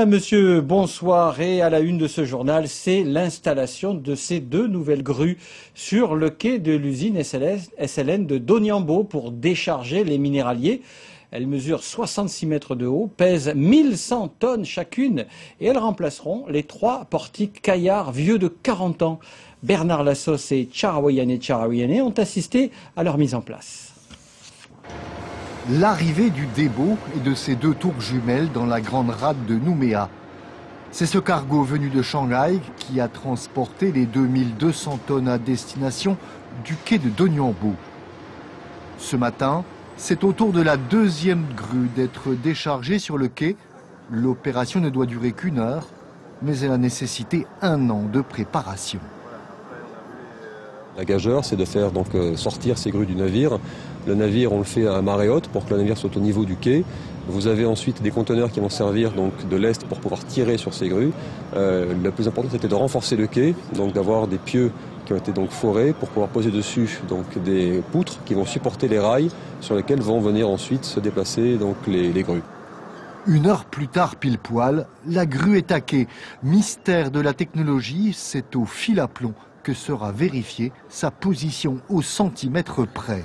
Madame, Monsieur, bonsoir. Et à la une de ce journal, c'est l'installation de ces 2 nouvelles grues sur le quai de l'usine SLN de Doniambo pour décharger les minéraliers. Elles mesurent 66 mètres de haut, pèsent 1100 tonnes chacune et elles remplaceront les 3 portiques Caillard vieux de 40 ans. Bernard Lassos et Charawiane ont assisté à leur mise en place. L'arrivée du Debo et de ces 2 tours jumelles dans la grande rade de Nouméa. C'est ce cargo venu de Shanghai qui a transporté les 2200 tonnes à destination du quai de Doniambo. Ce matin, c'est au tour de la 2e grue d'être déchargée sur le quai. L'opération ne doit durer qu'1 heure, mais elle a nécessité 1 an de préparation. La gageure, c'est de faire donc sortir ces grues du navire. Le navire, on le fait à marée haute pour que le navire soit au niveau du quai. Vous avez ensuite des conteneurs qui vont servir donc de lest pour pouvoir tirer sur ces grues. Le plus important, c'était de renforcer le quai, donc d'avoir des pieux qui ont été donc forés pour pouvoir poser dessus donc des poutres qui vont supporter les rails sur lesquels vont venir ensuite se déplacer donc les grues. 1 heure plus tard, pile poil, la grue est à quai. Mystère de la technologie, c'est au fil à plomb que sera vérifiée sa position au centimètre près.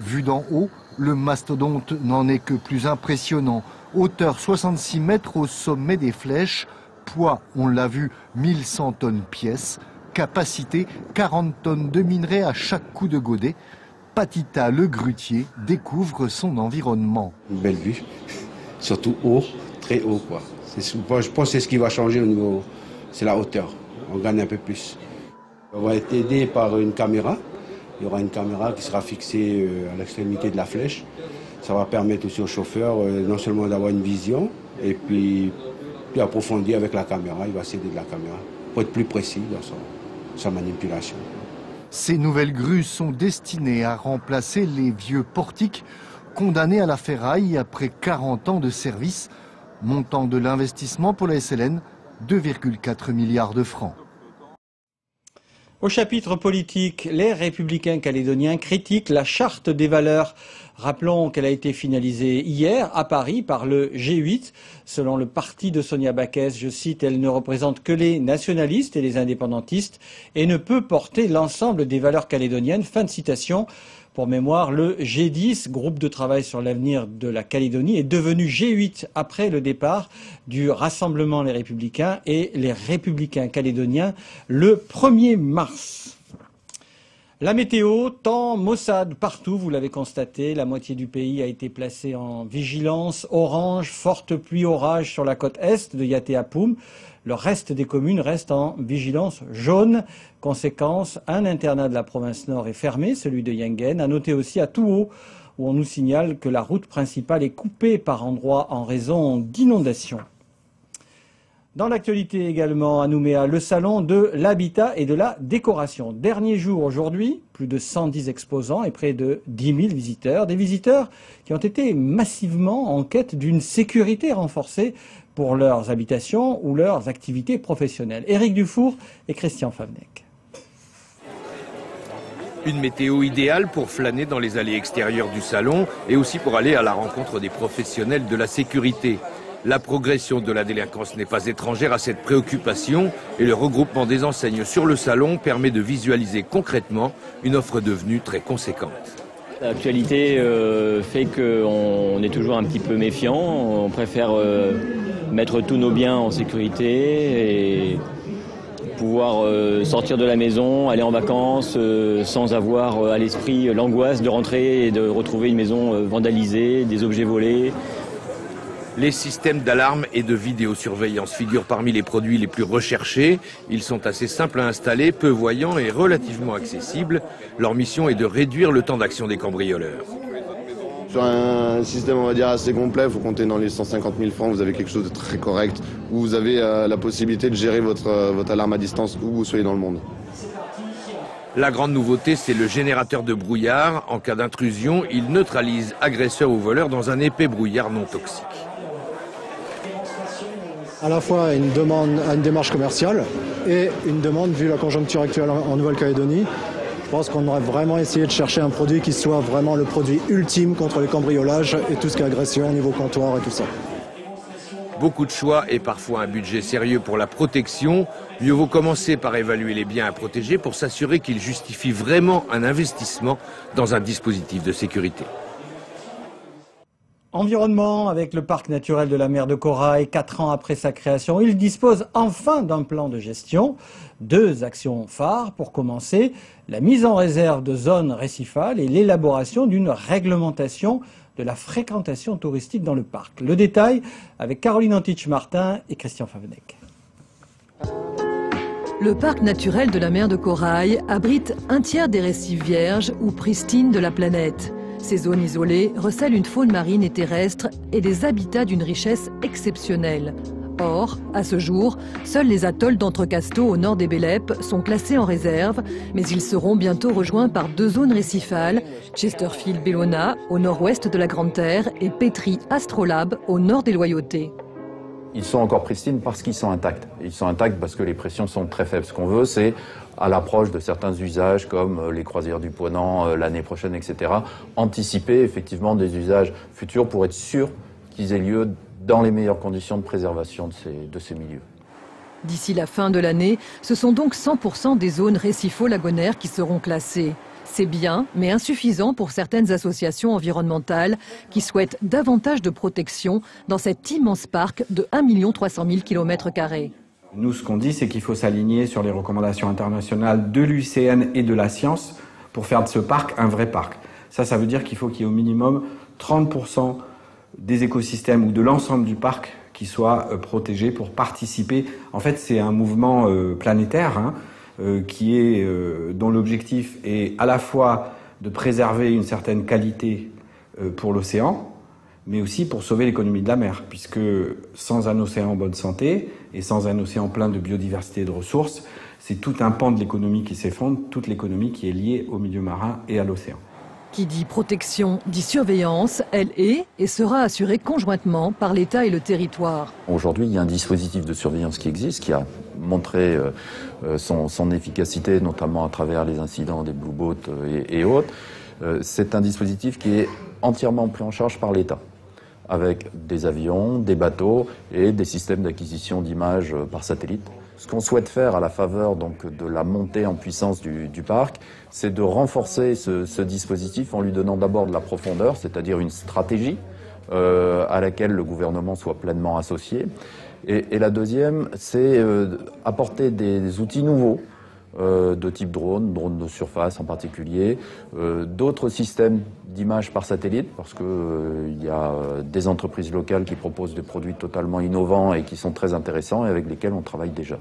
Vu d'en haut, le mastodonte n'en est que plus impressionnant. Hauteur 66 mètres au sommet des flèches, poids, on l'a vu, 1100 tonnes pièce, capacité 40 tonnes de minerai à chaque coup de godet. Patita le grutier découvre son environnement. Une belle vue, surtout haut, très haut quoi. Je pense que c'est ce qui va changer au niveau, c'est la hauteur, on gagne un peu plus. On va être aidé par une caméra. Il y aura une caméra qui sera fixée à l'extrémité de la flèche. Ça va permettre aussi au chauffeur non seulement d'avoir une vision, et puis plus approfondir avec la caméra. Il va s'aider de la caméra pour être plus précis dans sa manipulation. Ces nouvelles grues sont destinées à remplacer les vieux portiques condamnés à la ferraille après 40 ans de service. Montant de l'investissement pour la SLN, 2,4 milliards de francs. Au chapitre politique, les Républicains calédoniens critiquent la charte des valeurs. Rappelons qu'elle a été finalisée hier à Paris par le G8. Selon le parti de Sonia Backès, je cite, elle ne représente que les nationalistes et les indépendantistes et ne peut porter l'ensemble des valeurs calédoniennes. Fin de citation. Pour mémoire, le G10, groupe de travail sur l'avenir de la Calédonie, est devenu G8 après le départ du Rassemblement Les Républicains et les Républicains calédoniens le 1er mars. La météo, temps maussade partout, vous l'avez constaté, la moitié du pays a été placée en vigilance orange, forte pluie orage sur la côte est de Yaté Apum. Le reste des communes reste en vigilance jaune. Conséquence, un internat de la province nord est fermé, celui de Yengen. À noter aussi à Touo, où on nous signale que la route principale est coupée par endroits en raison d'inondations. Dans l'actualité également à Nouméa, le salon de l'habitat et de la décoration. Dernier jour aujourd'hui, plus de 110 exposants et près de 10 000 visiteurs. Des visiteurs qui ont été massivement en quête d'une sécurité renforcée pour leurs habitations ou leurs activités professionnelles. Éric Dufour et Christian Favnec. Une météo idéale pour flâner dans les allées extérieures du salon et aussi pour aller à la rencontre des professionnels de la sécurité. La progression de la délinquance n'est pas étrangère à cette préoccupation et le regroupement des enseignes sur le salon permet de visualiser concrètement une offre devenue très conséquente. L'actualité fait qu'on est toujours un petit peu méfiant, on préfère mettre tous nos biens en sécurité et pouvoir sortir de la maison, aller en vacances sans avoir à l'esprit l'angoisse de rentrer et de retrouver une maison vandalisée, des objets volés. Les systèmes d'alarme et de vidéosurveillance figurent parmi les produits les plus recherchés. Ils sont assez simples à installer, peu voyants et relativement accessibles. Leur mission est de réduire le temps d'action des cambrioleurs. Sur un système, on va dire, assez complet, il faut compter dans les 150 000 francs, vous avez quelque chose de très correct, où vous avez la possibilité de gérer votre alarme à distance où vous soyez dans le monde. La grande nouveauté, c'est le générateur de brouillard. En cas d'intrusion, il neutralise agresseurs ou voleurs dans un épais brouillard non toxique. À la fois une demande à une démarche commerciale et une demande, vu la conjoncture actuelle en Nouvelle-Calédonie, je pense qu'on aurait vraiment essayé de chercher un produit qui soit vraiment le produit ultime contre les cambriolages et tout ce qui est agression au niveau comptoir et tout ça. beaucoup de choix et parfois un budget sérieux pour la protection, mieux vaut commencer par évaluer les biens à protéger pour s'assurer qu'ils justifient vraiment un investissement dans un dispositif de sécurité. Environnement, avec le parc naturel de la mer de Corail, 4 ans après sa création, il dispose enfin d'un plan de gestion. 2 actions phares pour commencer, la mise en réserve de zones récifales et l'élaboration d'une réglementation de la fréquentation touristique dans le parc. Le détail avec Caroline Antich-Martin et Christian Favennec. Le parc naturel de la mer de Corail abrite un tiers des récifs vierges ou pristines de la planète. Ces zones isolées recèlent une faune marine et terrestre et des habitats d'une richesse exceptionnelle. Or, à ce jour, seuls les atolls d'Entrecasteaux au nord des Bélèpes sont classés en réserve, mais ils seront bientôt rejoints par 2 zones récifales, Chesterfield-Bellona au nord-ouest de la Grande Terre et Petrie-Astrolabe au nord des Loyautés. Ils sont encore pristines parce qu'ils sont intacts. Ils sont intacts parce que les pressions sont très faibles. Ce qu'on veut, c'est, à l'approche de certains usages comme les croisières du Ponant l'année prochaine, etc., anticiper effectivement des usages futurs pour être sûr qu'ils aient lieu dans les meilleures conditions de préservation de ces milieux. D'ici la fin de l'année, ce sont donc 100% des zones récifo-lagonaires qui seront classées. C'est bien, mais insuffisant pour certaines associations environnementales qui souhaitent davantage de protection dans cet immense parc de 1 300 000 km². Nous, ce qu'on dit, c'est qu'il faut s'aligner sur les recommandations internationales de l'UICN et de la science pour faire de ce parc un vrai parc. Ça veut dire qu'il faut qu'il y ait au minimum 30% des écosystèmes ou de l'ensemble du parc qui soient protégés pour participer. En fait, c'est un mouvement planétaire dont l'objectif est à la fois de préserver une certaine qualité pour l'océan, mais aussi pour sauver l'économie de la mer, puisque sans un océan en bonne santé et sans un océan plein de biodiversité et de ressources, c'est tout un pan de l'économie qui s'effondre, toute l'économie qui est liée au milieu marin et à l'océan. Qui dit protection dit surveillance, elle est et sera assurée conjointement par l'État et le territoire. Aujourd'hui, il y a un dispositif de surveillance qui existe, qui a montré son efficacité, notamment à travers les incidents des Blue Boats et autres. C'est un dispositif qui est entièrement pris en charge par l'État, avec des avions, des bateaux et des systèmes d'acquisition d'images par satellite. Ce qu'on souhaite faire à la faveur donc de la montée en puissance du parc, c'est de renforcer ce dispositif en lui donnant d'abord de la profondeur, c'est-à-dire une stratégie à laquelle le gouvernement soit pleinement associé. Et la deuxième, c'est apporter des outils nouveaux de type drone de surface en particulier, d'autres systèmes d'images par satellite, parce qu'il y a des entreprises locales qui proposent des produits totalement innovants et qui sont très intéressants et avec lesquels on travaille déjà.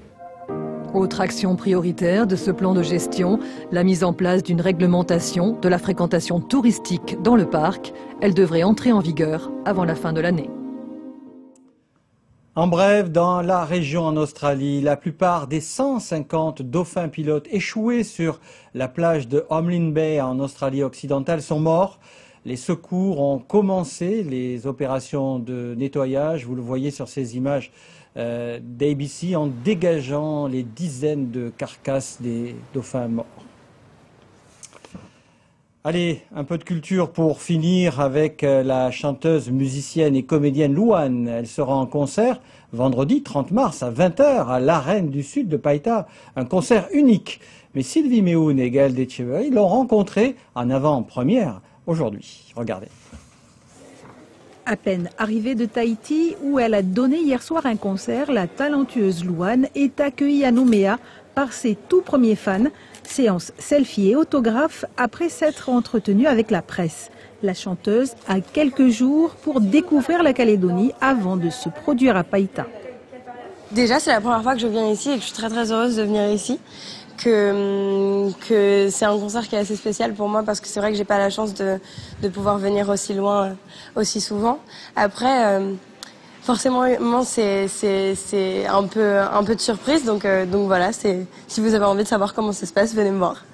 Autre action prioritaire de ce plan de gestion, la mise en place d'une réglementation de la fréquentation touristique dans le parc. Elle devrait entrer en vigueur avant la fin de l'année. En bref, dans la région en Australie, la plupart des 150 dauphins pilotes échoués sur la plage de Homlin Bay en Australie occidentale sont morts. Les secours ont commencé les opérations de nettoyage, vous le voyez sur ces images d'ABC, en dégageant les dizaines de carcasses des dauphins morts. Allez, un peu de culture pour finir avec la chanteuse, musicienne et comédienne Louane. Elle sera en concert vendredi 30 mars à 20h à l'Arène du Sud de Païta. Un concert unique. Mais Sylvie Méhoun et Gaël Descheveux l'ont rencontrée en avant-première aujourd'hui. Regardez. À peine arrivée de Tahiti, où elle a donné hier soir un concert, la talentueuse Louane est accueillie à Nouméa par ses tout premiers fans. Séance selfie et autographe après s'être entretenue avec la presse. La chanteuse a quelques jours pour découvrir la Calédonie avant de se produire à Païta. Déjà, c'est la première fois que je viens ici et que je suis très très heureuse de venir ici. Que c'est un concert qui est assez spécial pour moi parce que c'est vrai que j'ai pas la chance de pouvoir venir aussi loin, aussi souvent. Après, forcément, c'est un peu de surprise, donc voilà. Si vous avez envie de savoir comment ça se passe, venez me voir.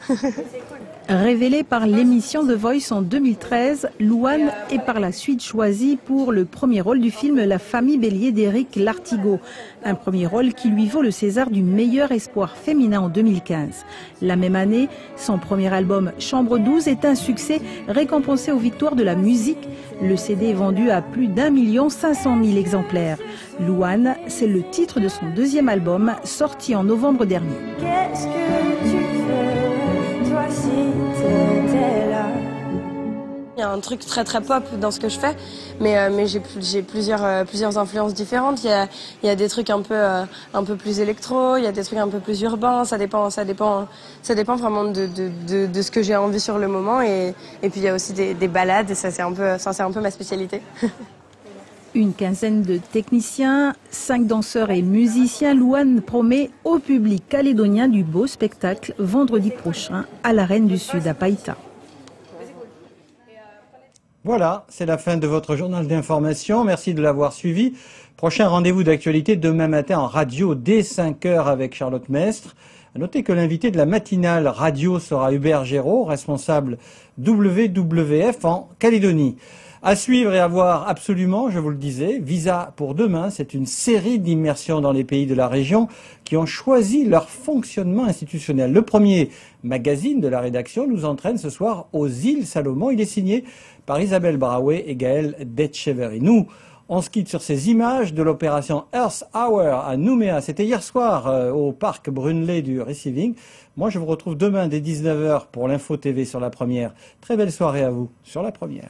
Révélée par l'émission The Voice en 2013, Louane est par la suite choisie pour le premier rôle du film La famille Bélier d'Éric Lartigot. Un premier rôle qui lui vaut le César du meilleur espoir féminin en 2015. La même année, son premier album Chambre 12 est un succès récompensé aux victoires de la musique. Le CD est vendu à plus d'1 500 000 exemplaires. Louane, c'est le titre de son deuxième album, sorti en novembre dernier. Qu'est-ce que tu fais, toi, si t'étais là? Il y a un truc très pop dans ce que je fais, mais j'ai plusieurs influences différentes. Il y a des trucs un peu plus électro, il y a des trucs un peu plus urbains. Ça dépend vraiment de ce que j'ai envie sur le moment. Et puis il y a aussi des ballades. Et ça c'est un peu ma spécialité. Une quinzaine de techniciens, 5 danseurs et musiciens, Louane promet au public calédonien du beau spectacle vendredi prochain à l'Arène du Sud à Païta. Voilà, c'est la fin de votre journal d'information. Merci de l'avoir suivi. Prochain rendez-vous d'actualité demain matin en radio dès 5h avec Charlotte Mestre. À noter que l'invité de la matinale radio sera Hubert Géraud, responsable WWF en Calédonie. À suivre et à voir absolument, je vous le disais, Visa pour demain, c'est une série d'immersions dans les pays de la région qui ont choisi leur fonctionnement institutionnel. Le premier magazine de la rédaction nous entraîne ce soir aux îles Salomon. Il est signé par Isabelle Braoué et Gaël Detcheverry. Nous, on se quitte sur ces images de l'opération Earth Hour à Nouméa. C'était hier soir au parc Brunelay du Receiving. Moi, je vous retrouve demain dès 19h pour l'Info TV sur La Première. Très belle soirée à vous sur La Première.